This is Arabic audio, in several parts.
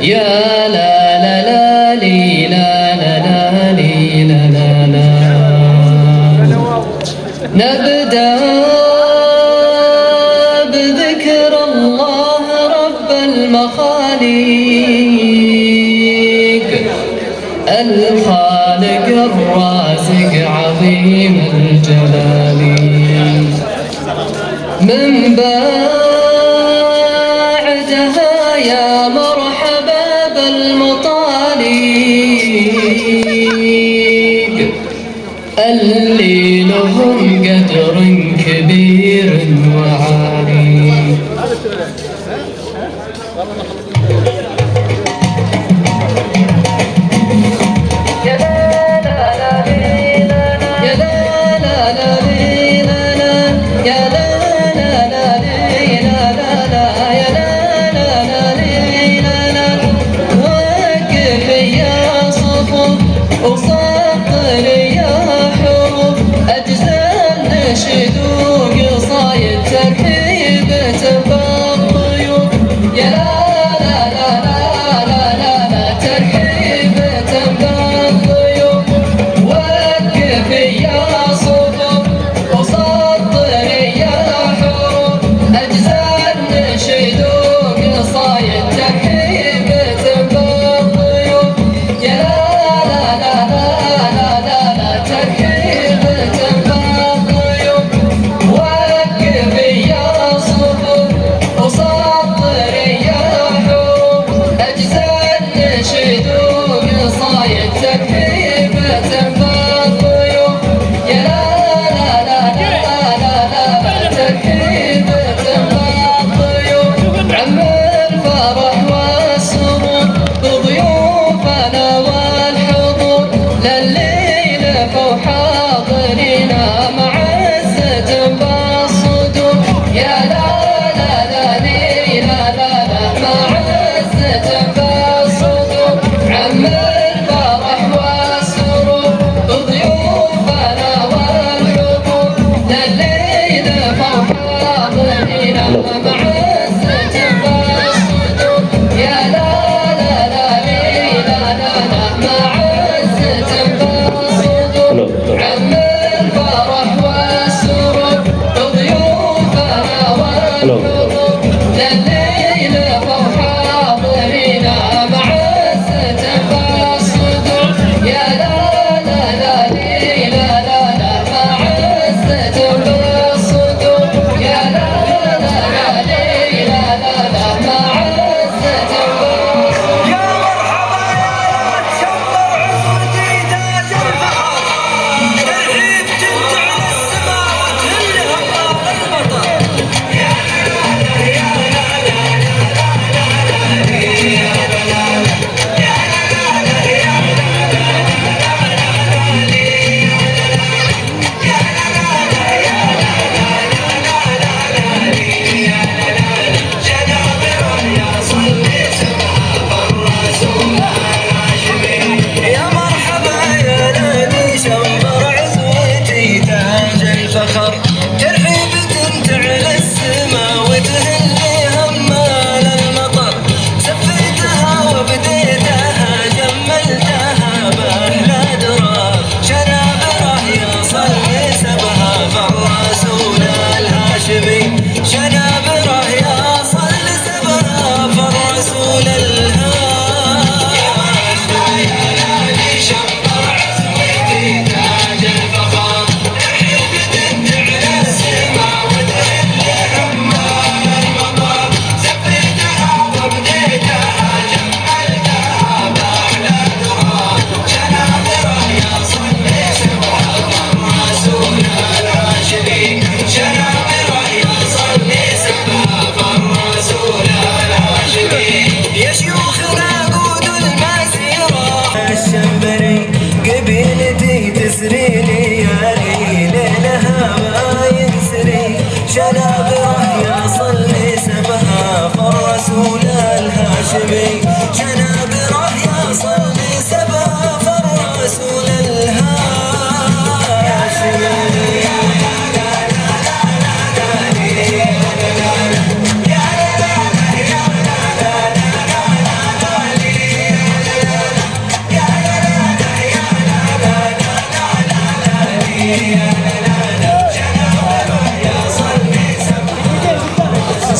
يا لا لا لا لي لا لا لا لي لا لا لا. نبدأ بذكر الله رب المخاليق الخالق الرازق عظيم الجلال. من بعدها يا مرحبا بالمطالب اللي لهم قدر كبير وعالي. لا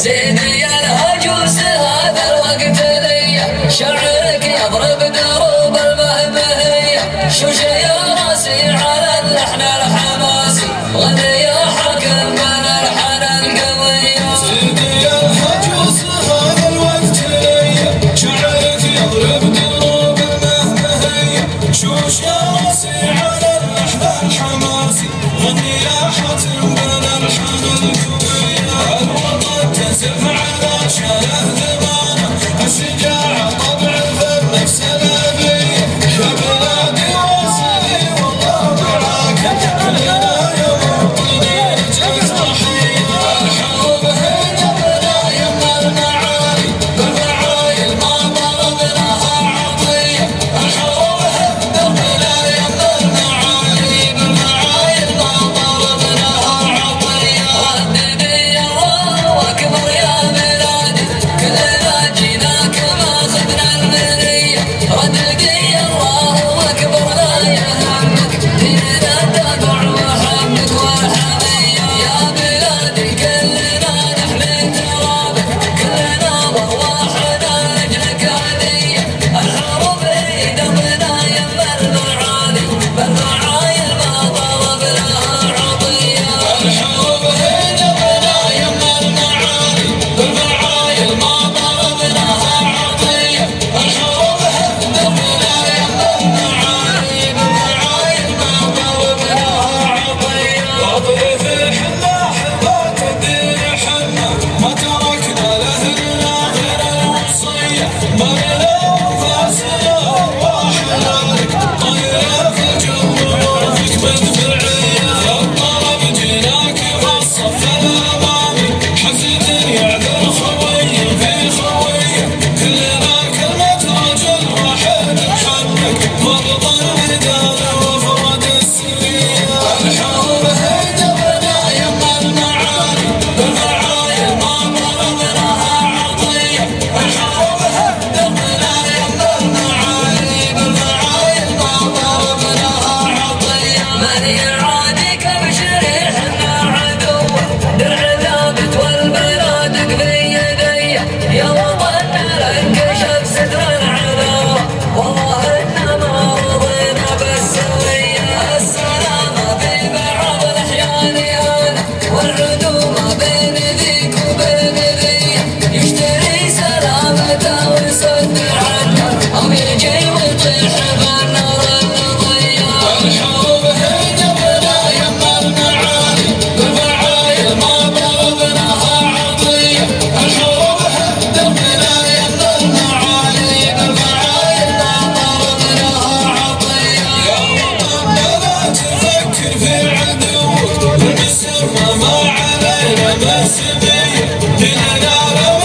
زيني الهجوس هذا الوقت لي شعرك يضرب دروب المهمهية شوش يا راسي على اللحن الحماسي غني يا حكم من الحن القوية زيني الهجوس هذا الوقت لي شعرك يضرب دروب المهمهية شوش يا راسي على اللحن الحماسي غني يا حكم من الحن القوية الوطن تزف على شانه ذمانه الشجاعة طبع في النفس الأبية يا بلادي واصلي والله معاك كلنا يا موطنين جيت ضحية الحروب هدفنا يما المعالي بالفعايل ما ضربناها عطية الحروب هدفنا يما المعالي بالفعايل ما ضربناها عطية ردني الله أكبر يا بلادي كلنا جيناك ماخذنا المنية ردني الله أكبر لا يهمك دينا الدفع وحبك والحمية يا بلادي كلنا نحمل ترابك كلنا ضواحنا لأجلك هدية الحروب هي دمنا يما المعالي بالفعايل ما ضربناها عطية الحروب هدفنا يما المعالي بالفعايل ما ضربناها عطية الحروب هدفنا يما المعالي بالفعايل ما ضربناها عطية واضرب الحنا حبات الدين حنا ما تركنا لأهلنا غير الوصية ما لنا وفاسنا أرواحنا لك طيرة في الجو فيك مدفعية الطلب جيناك في الصف الأمامي حسد يعذر خوي في خوية كلنا كلمة رجل واحد بحقك فرض الميدان وفرد السرية الحروب هدفنا يما المعالي بالفعايل ما ضربناها عطية الحروب هدفنا يما المعالي بالفعايل ما ضربناها عطية من يعاديك ابشري حنا عدوه درع ثابت والبنادق في يدي يا وطننا انكشف ستر العداوة والله إنا ما رضينا بالسوية السلامة في بعض الأحيان هانة والعدومة بين ذيك وبين ذي يشتري سلامته ويصدر عنه أو يجي ويطيح بالنار النظية الحروب هدفنا يما المعالي بالفعايل ما ضربناها عطية الحروب هدفنا يما المعالي بالفعايل ما ضربناها عطية يا وطن لا تفكر في عدوك المسمى ما علينا مسمية ديننا لو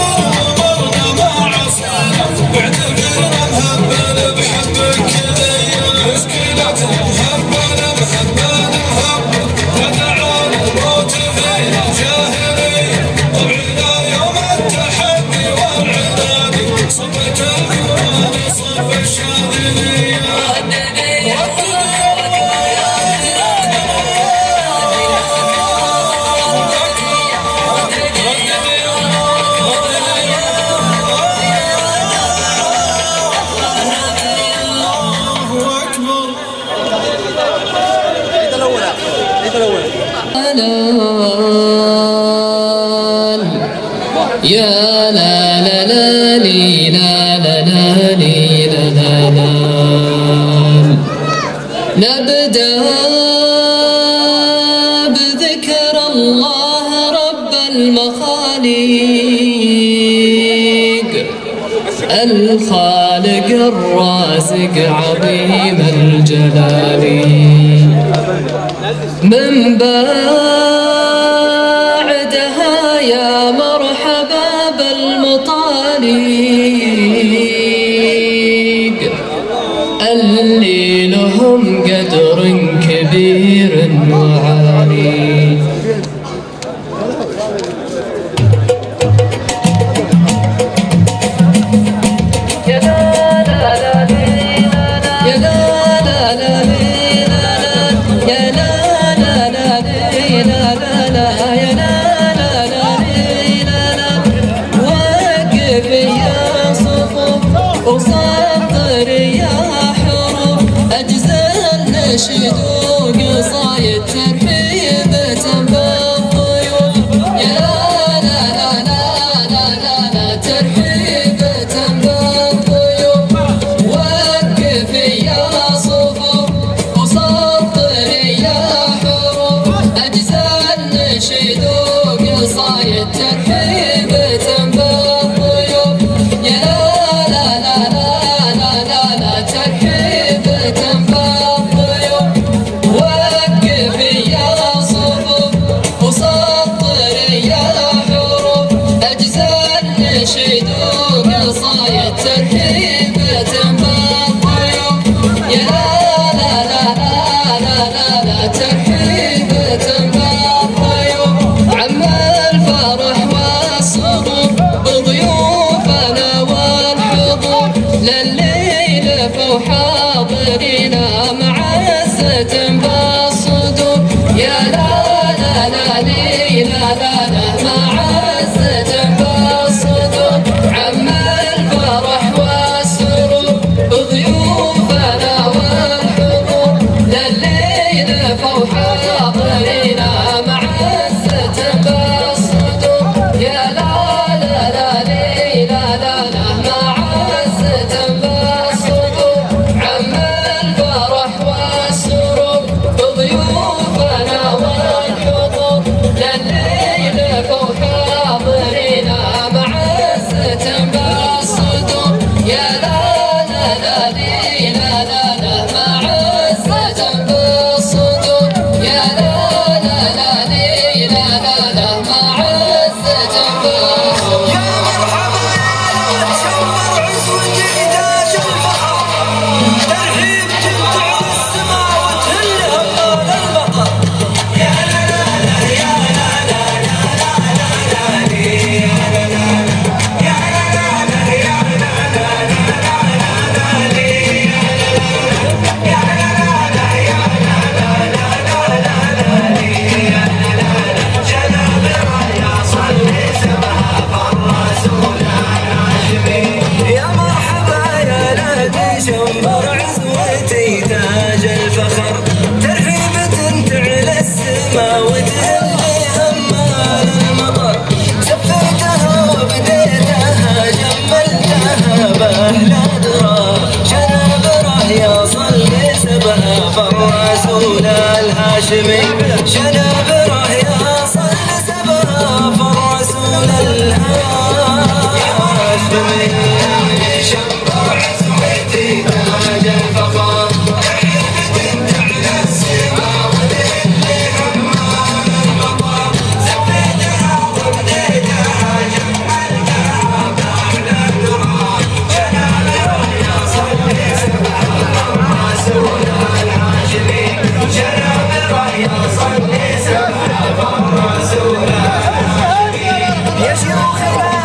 أمرنا ما عصينا واعتبرنا مهبل بحبك كذية مشكلتنا مهبل مهبل مهبل ندعى الموت فينا جاهلية طبعنا يوم التحدي والعناد صبت القرآن صب الشاذلية ردني الله أكبر يا الله أكبر يا لا لا لا لي لا لا لا لي لا لا لا نبدأ بذكر الله رب المخاليق الخالق الرازق عظيم الجلال من بعدها يا مرحبا بالمطالق اللي لهم قدر كبير وعالي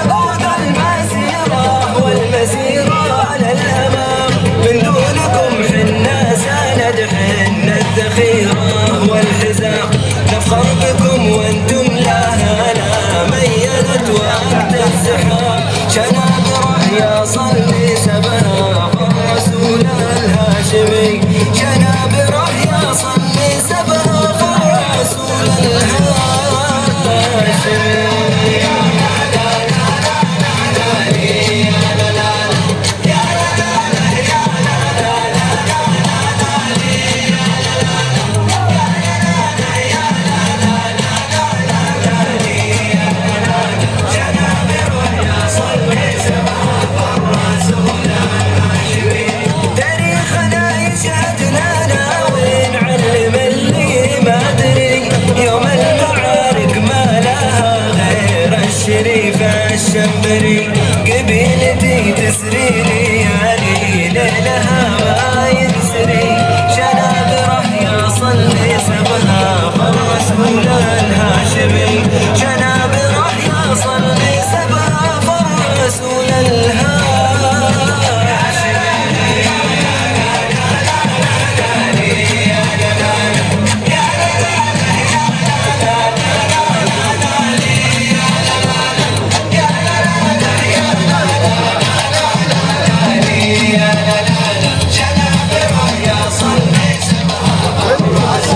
بعد المسيرة والمسيرة على الأمام، من دونكم حنا سند حنا الذخيرة والحزام، نفخر بكم وانتم لها لا ميزت وقت الزحام، شنابره يا صلي سبها فالرسول الهاشمي، شنابره يا صلي سبها فالرسول الهاشمي. الشمبري قبيلتي تسري ليالي ليلها ما ينسري، شنابره يا صلي سبها فالرسول الهاشمي، شنابره يا صلي سبها فالرسول الهاشمي.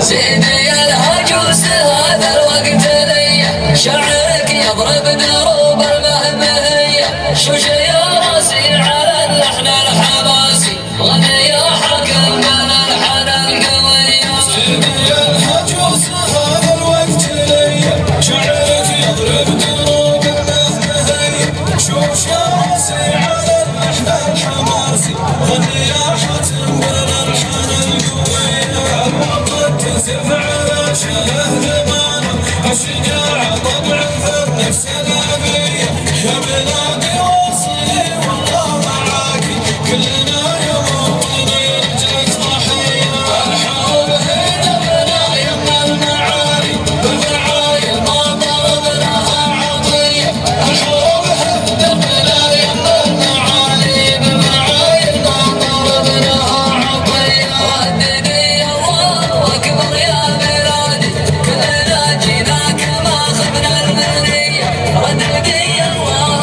سيدي الهجوس هذا الوقت لي، شعرك يضرب دروب المهمية، شوش يا راسي على اللحن الحماسي، غني يا حكم من الحن القوية. سيدي الهجوس هذا الوقت لي، شعرك يضرب دروب المهمية، شوش يا راسي على اللحن الحماسي، غني يا حكم من الحن القوية. تنزف على شله ذمانه الشجاعة طبع في النفس الأبية، يا بلادي واصلي والله معاكي كلنا يوم وطني رجلك ضحية. الحرب هدفنا يما المعالي بالفعايل ما ضربناها عطية، الحرب هدفنا يما المعالي بالفعايل ما ضربناها عطية. رددي الله أكبر يا بلادي، كلنا جيناك ما خفنا المنية، رددي الله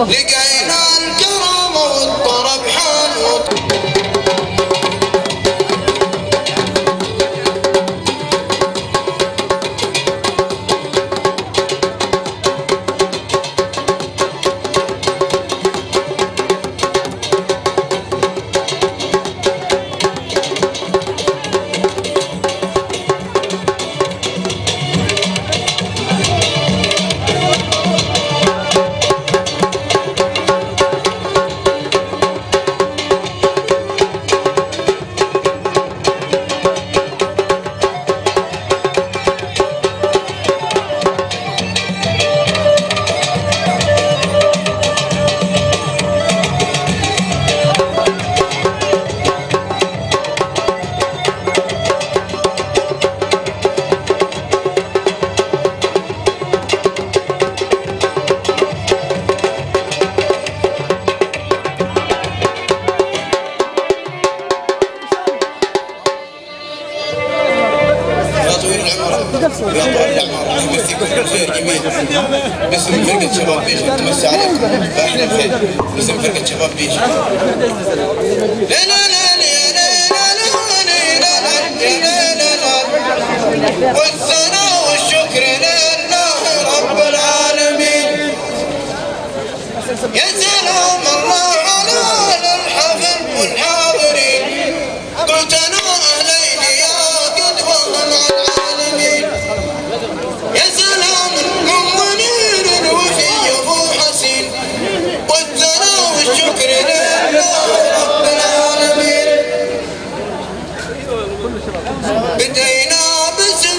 لقينا الكرم والطرب حلو. طويل العمر يا طويل العمر يمسيكم بالخير جميعا. باسم فرقة شباب بيش نتمسى عليكم فاحل الخير باسم فرقة شباب بيش. والثناء والشكر لله رب العالمين. يا سلام الله على الحفل والحاضرين. قلت انا اهلين يا قدوة مع العالمين. يا سلام من ضمير الوفي ابو حسين. والثناء والشكر لله رب العالمين. بدينا باسم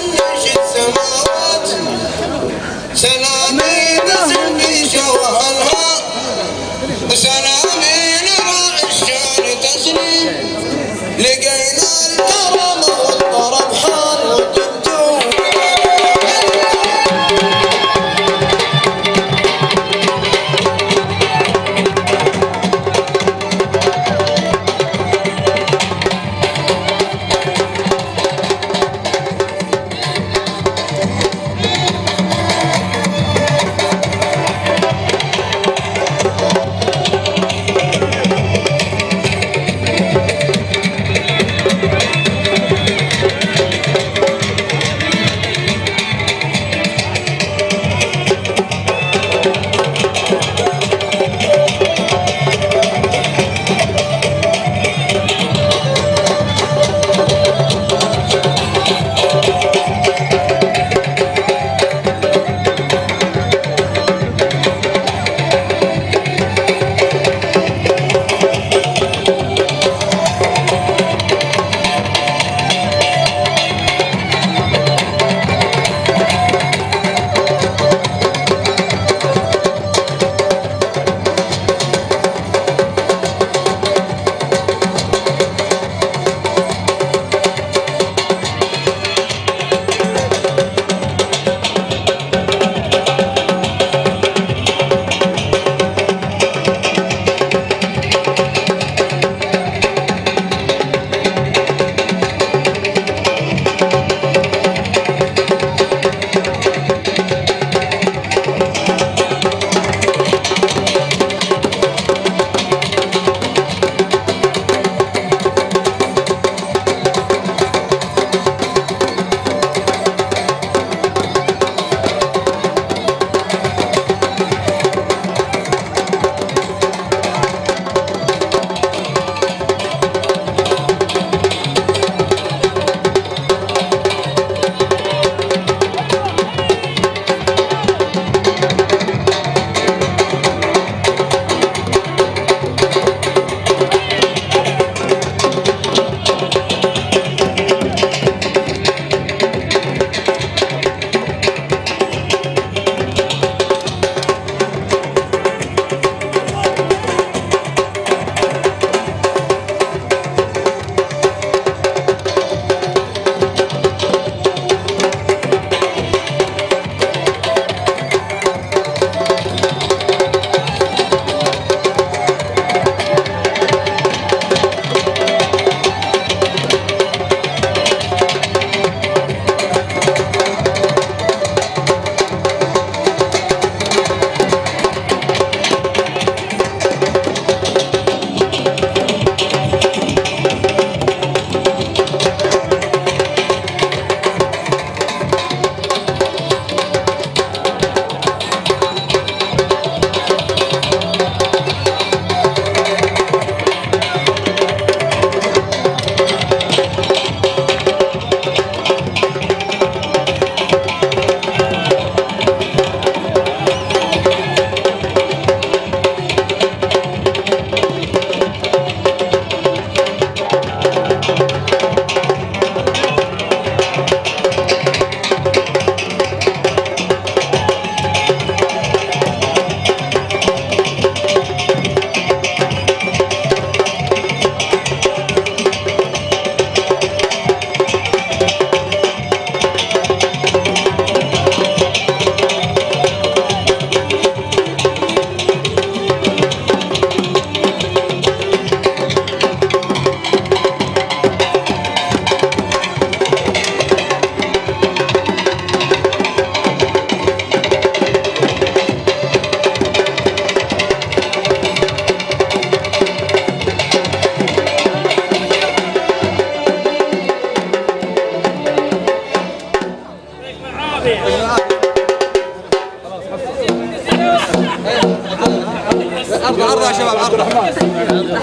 عرض يا شباب، عرض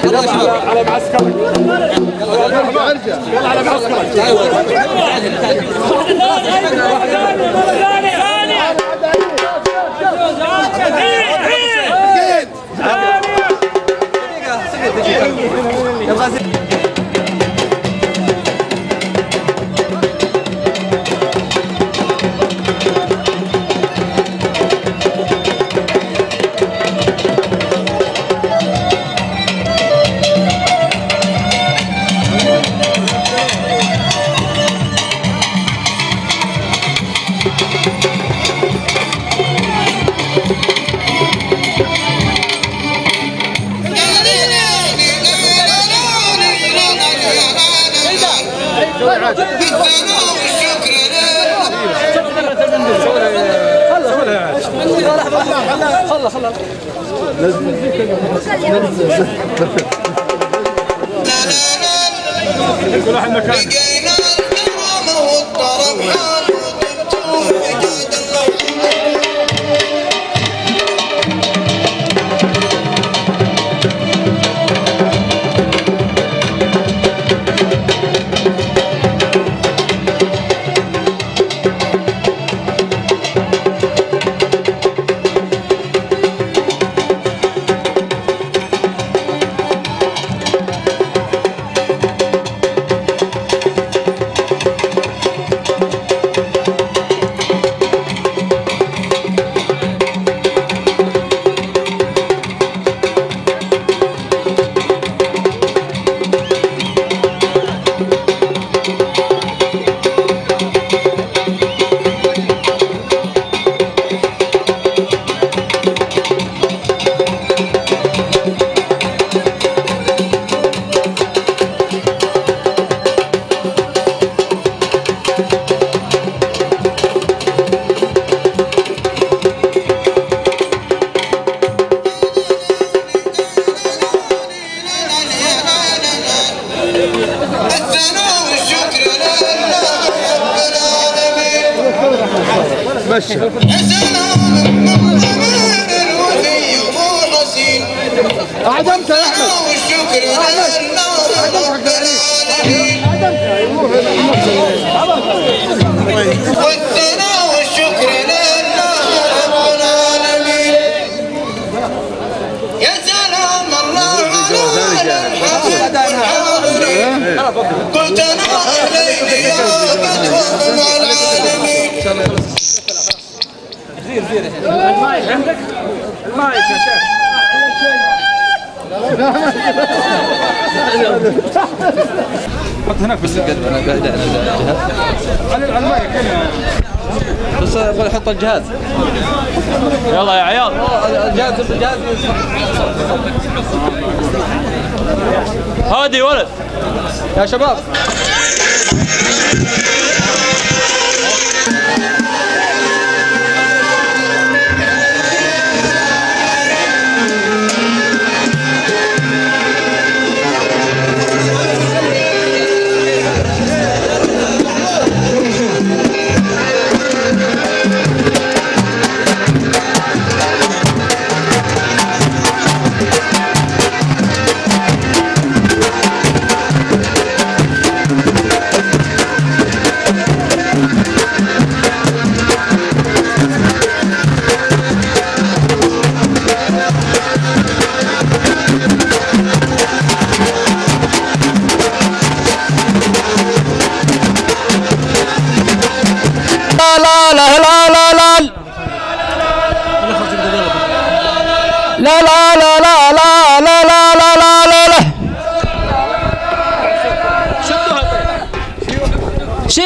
يلا يا شباب على معسكرك. يلا على معسكرك. كل واحد مكان. أعدمت يا أحمد. والشكر لله رب العالمين. والثناء والشكر لله رب العالمين. يا سلام الله على الحمد والحاضرين. قلت أنا إليه يا بدوى العالمين. المايك عندك؟ المايك يا شيخ. حط هناك بس القلب. انا قاعد على المايك هنا بس ابغى احط الجهاز. يلا يا عيال الجهاز هادي ولد يا شباب.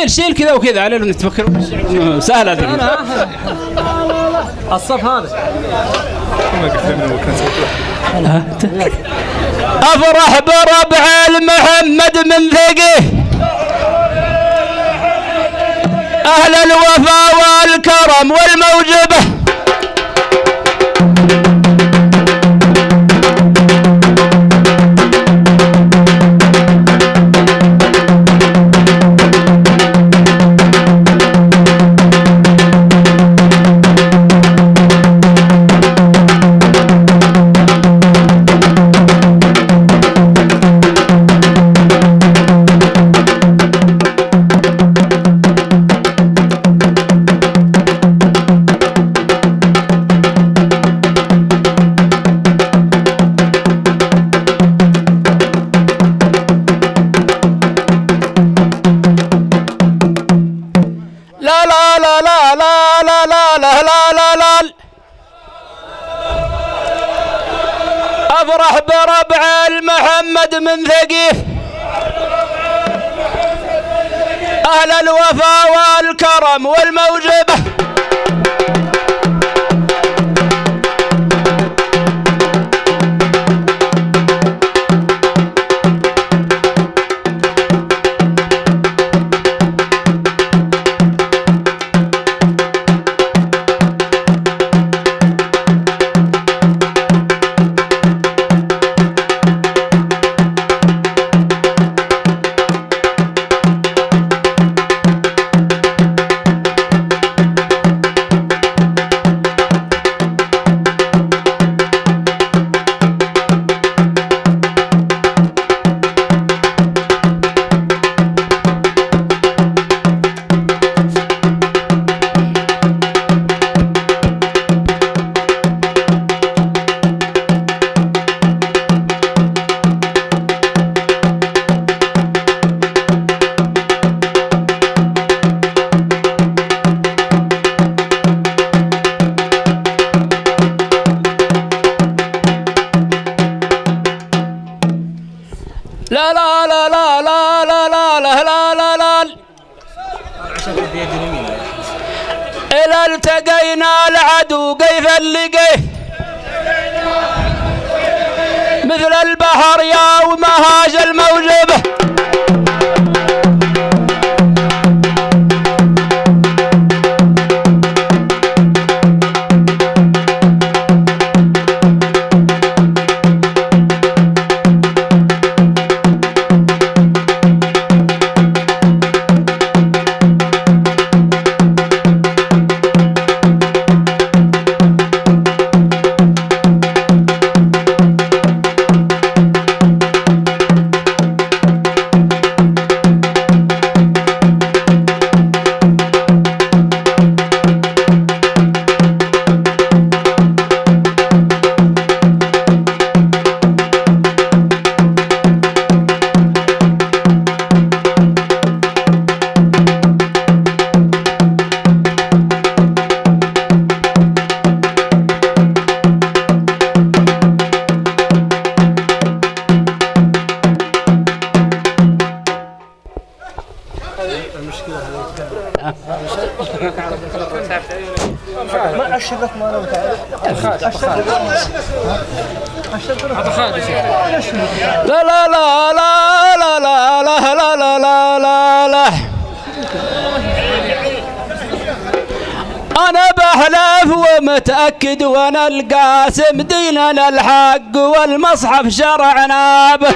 شيل كذا وكذا على انه تفكر سهله هذه. الصف هذا افرح بربع المحمد من ثقه اهل الوفا والكرم والموجبه. أفرح بربع المحمد من ثقيف، أهل الوفا والكرم والموجبة. لا لا لا لا لا لا لا لا لا لا لا إذا التقينا العدو كيف اللقيه، مثل البحر يوم هاج الموجبه. ما أشرف ما لو تعرف لا لا لا لا لا لا لا لا لا لا لا أنا بحلف ومتأكد وأنا القاسم ديننا الحق والمصحف شرعنا به.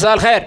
مساء الخير.